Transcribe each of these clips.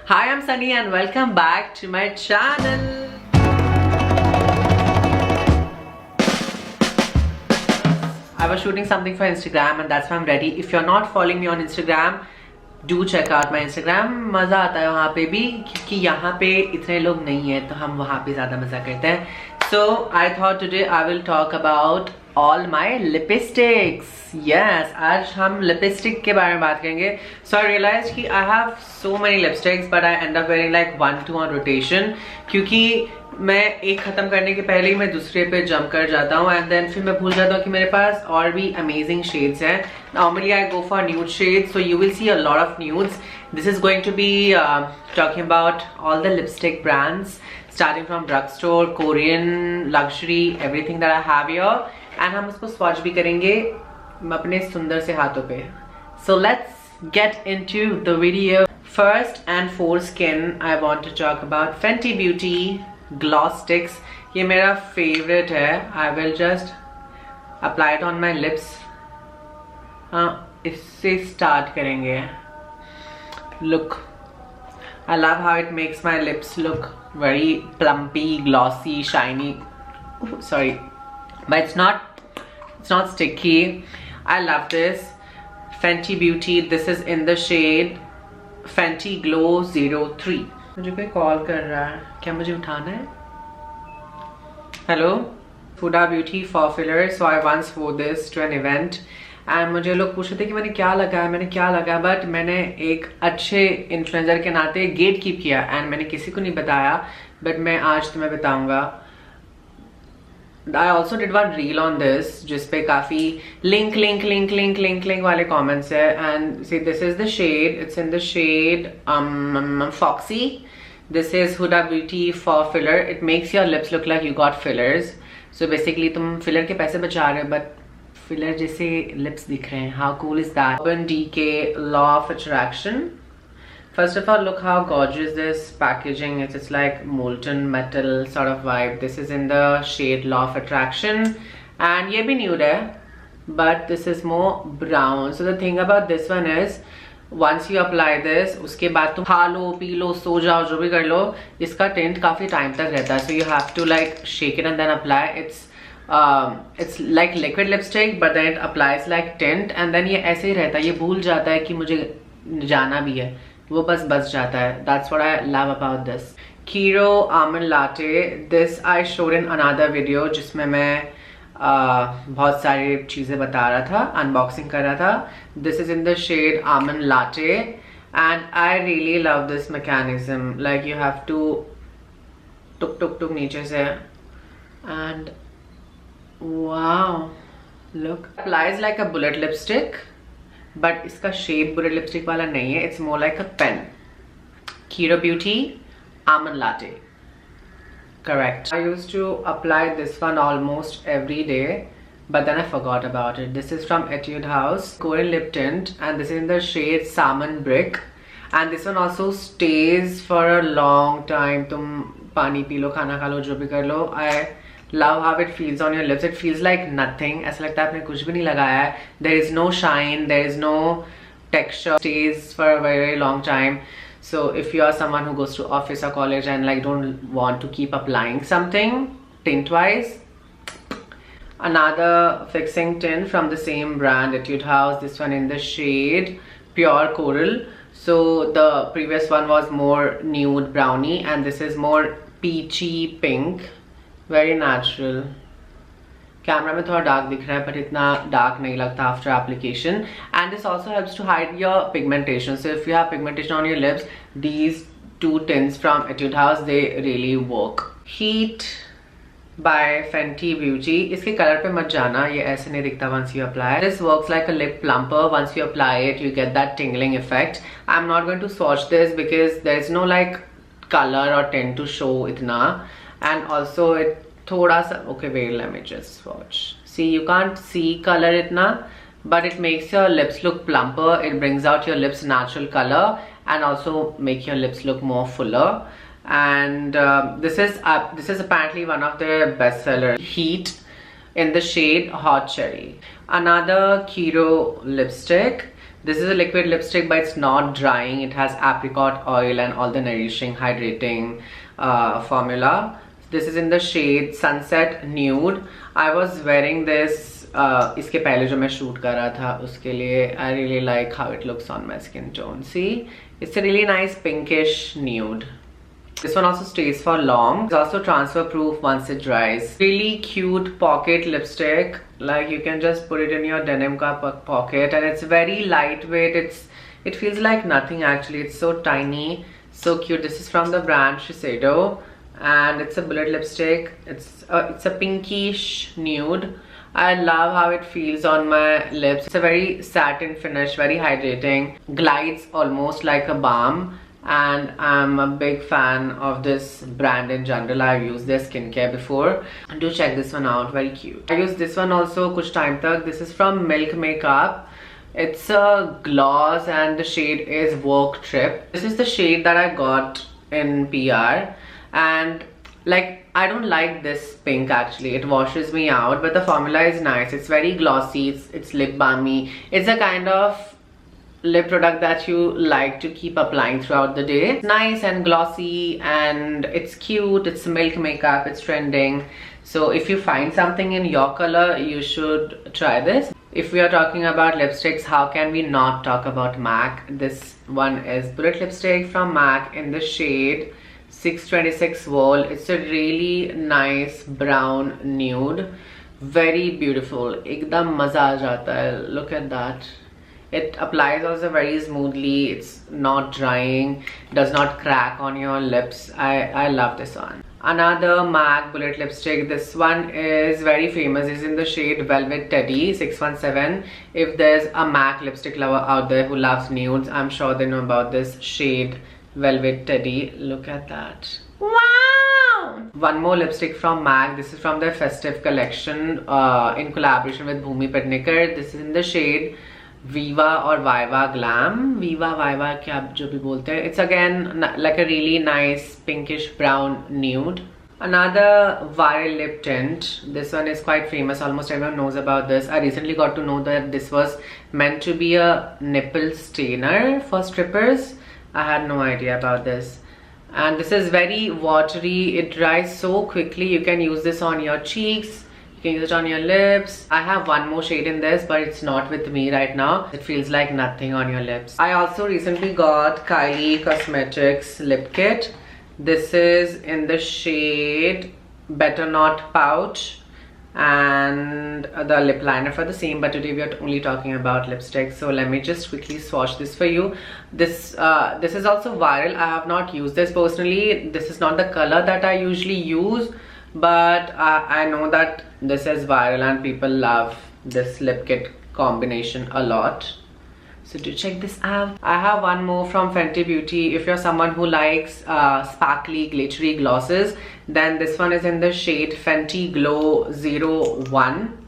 Hi, I'm Sunny and welcome back to my channel. I was shooting something for Instagram and that's why I'm ready. If you're not following me on Instagram, do check out my Instagram. मजा आता है वहाँ पे भी क्योंकि यहाँ पे इतने लोग नहीं हैं तो हम वहाँ पे ज़्यादा मज़ा करते हैं. So I thought today I will talk about all my lipsticks. Yes, आज हम lipstick के बारे में बात करेंगे. So I realized कि I have so many lipsticks but I end up wearing like 1-2 on rotation क्योंकि मैं एक ख़त्म करने के पहले ही मैं दूसरे पे जंप कर जाता हूँ and then फिर मैं भूल जाता हूँ कि मेरे पास और भी amazing shades हैं. Normally I go for nude shades, so you will see a lot of nudes. This is going to be talking about all the lipstick brands starting from drugstore, Korean, luxury, everything that I have here. And हम उसको swatch भी करेंगे अपने सुंदर से हाथों पे. So let's get into the video. First and foreskin, I want to talk about Fenty Beauty Gloss Sticks. ये मेरा favorite है. I will just apply it on my lips. हाँ, इससे start करेंगे. Look, I love how it makes my lips look very plumpy, glossy, shiny. Ooh, sorry, but it's not sticky. I love this. Fenty Beauty. This is in the shade Fenty Glow 03. मुझे कोई call कर रहा है, क्या मुझे उठाना है? Hello, Huda Beauty Faux Filler. So I once wore this to an event. And मुझे लोग पूछ रहे थे कि मैंने क्या लगाया बट मैंने एक अच्छे इन्फ्लुएंसर के नाते गेट कीप किया एंड मैंने किसी को नहीं बताया बट मैं आज तुम्हें बताऊंगा. I also did one reel on this जिसपे काफ़ी लिंक वाले कमेंट्स है and see this is the shade. It's in the shade foxy. This is Huda Beauty for filler. It makes your lips look like you got fillers. So basically तुम filler के पैसे बचा रहे हो but filler जैसे lips दिख रहे हैं. How cool is that? Urban Decay Law of Attraction. First of all, look how gorgeous this packaging is. It's like molten metal sort of vibe. This is in the shade Law of Attraction and ये भी nude है but this is more brown. So the thing about this one is once you apply this, उसके बाद तुम खा लो, P low, सो जाओ, जो भी कर लो, इसका टेंट काफ़ी टाइम तक रहता है. So you have to like shake it and then apply. It's like liquid lipstick but then it applies like tint and then ये ऐसे ही रहता है. ये भूल जाता है कि मुझे जाना भी है, वो बस जाता है. That's what I love about this. Kiro Almond Latte. This I showed in another video जिसमें मैं बहुत सारी चीज़ें बता रहा था, अनबॉक्सिंग कर रहा था. This is in the shade Almond Latte and I really love this mechanism. Like you have to टुक नीचे से and wow, look, applies like a bullet lipstick but इसका shape bullet lipstick वाला नहीं है. It's more like a pen. Kiro Beauty Almond Latte. Correct. I used to apply this one almost every day but then I forgot about it. This is from Etude House Korean lip tint and this is in the shade Salmon Brick and this one also stays for a long time. तुम पानी P low, खाना खा लो, जो भी कर लो. I love how it feels on your lips. It feels like nothing. ऐसा लगता है आपने कुछ भी नहीं लगाया है. There is no shine, there is no texture. Stays for a very, very long time. So if you are someone who goes to office or college and like don't want to keep applying something tint wise, another fixing tint from the same brand, Etude House. This one in the shade Pure Coral. So the previous one was more nude brownie and this is more peachy pink. Very natural. Camera में थोड़ा dark दिख रहा है but इतना dark नहीं लगता after application and this also helps to hide your pigmentation. So if you have pigmentation on your lips, these two tints from Etude House, they really work. Heat by Fenty Beauty. इसके colour पे मत जाना, ये ऐसे नहीं दिखता once you apply. This works like a lip plumper. Once you apply it, you get that tingling effect. I'm not going to swatch this because there is no like color or tint to show इतना. And also it thoda sa, okay wait, let me just swatch. See, you can't see color itna but it makes your lips look plumper. It brings out your lips natural color and also make your lips look more fuller. And this is apparently one of their best sellers. Heat in the shade Hot Cherry. Another Kiro lipstick. This is a liquid lipstick, but it's not drying. It has apricot oil and all the nourishing, hydrating formula. This is in the shade Sunset Nude. I was wearing this इसके पहले जो मैं shoot कर रहा था उसके लिए. I really like how it looks on my skin tone. See, it's a really nice pinkish nude. This one also stays for long. It's also transfer proof once it dries. Really cute pocket lipstick. Like you can just put it in your denim pocket, and it's very lightweight. It feels like nothing actually. It's so tiny, so cute. This is from the brand Shiseido, and it's a bullet lipstick. It's a pinkish nude. I love how it feels on my lips. It's a very satin finish, very hydrating, glides almost like a balm, and I'm a big fan of this brand in general. I've used their skincare before. Do check this one out, very cute. I used this one also kuch time tak. This is from Milk Makeup. It's a gloss and the shade is Work Trip. This is the shade that I got in PR, and like I don't like this pink actually. It washes me out, but the formula is nice. It's very glossy, it's lip balmy. It's a kind of lip product that you like to keep applying throughout the day. It's nice and glossy and it's cute. It's Milk Makeup, it's trending. So if you find something in your color, you should try this. If we are talking about lipsticks, how can we not talk about MAC? This one is Bullet Lipstick from MAC in the shade 626 Vol. It's a really nice brown nude, very beautiful. Ekdam maza aa jata hai. Look at that. It applies also very smoothly. It's not drying, does not crack on your lips. I love this one. Another MAC bullet lipstick. This one is very famous. It's in the shade Velvet Teddy 617. If there's a MAC lipstick lover out there who loves nudes, I'm sure they know about this shade Velvet Teddy. Look at that. Wow! One more lipstick from MAC. This is from their festive collection in collaboration with Bhumi Pednekar. This is in the shade Viva or Viva Glam. Viva, Viva, kya jo bhi bolte hai. It's again like a really nice pinkish brown nude. Another viral lip tint. This one is quite famous. Almost everyone knows about this. I recently got to know that this was meant to be a nipple stainer for strippers. I had no idea about this. And this is very watery. It dries so quickly. You can use this on your cheeks. You can use it on your lips. I have one more shade in this, but it's not with me right now. It feels like nothing on your lips. I also recently got Kylie Cosmetics lip kit. This is in the shade Better Not Pout, and the lip liner for the same, but today we are only talking about lipstick. So let me just quickly swatch this for you. This is also viral. I have not used this personally. This is not the color that I usually use, but I know that this is viral and people love this lip kit combination a lot. So do check this out. I have one more from Fenty Beauty. If you're someone who likes sparkly, glittery glosses, then this one is in the shade Fenty Glow 01.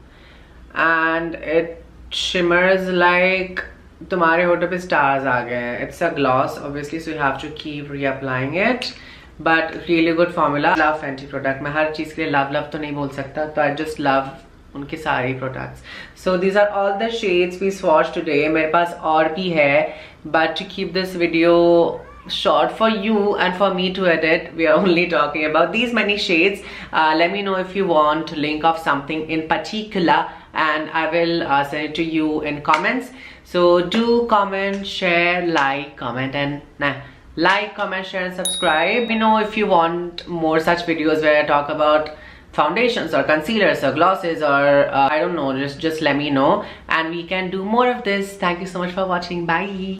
And it shimmers like tumhare hoto pe stars aa gaye. It's a gloss, obviously, so you have to keep reapplying it. But really good formula. Love Fenty product. मैं हर चीज़ के लिए love तो नहीं बोल सकता, तो I just love उनके सारे products. So these are all the shades we swatched today. मेरे पास और भी है, but to keep this video short for you and for me to edit, we are only talking about these many shades. Let me know if you want link of something in particular, and I will send it to you in comments. So do comment, share, like, comment, and like, comment, share, and subscribe. Let me know if you want more such videos where I talk about foundations or concealers or glosses or I don't know, just let me know and we can do more of this. Thank you so much for watching. Bye.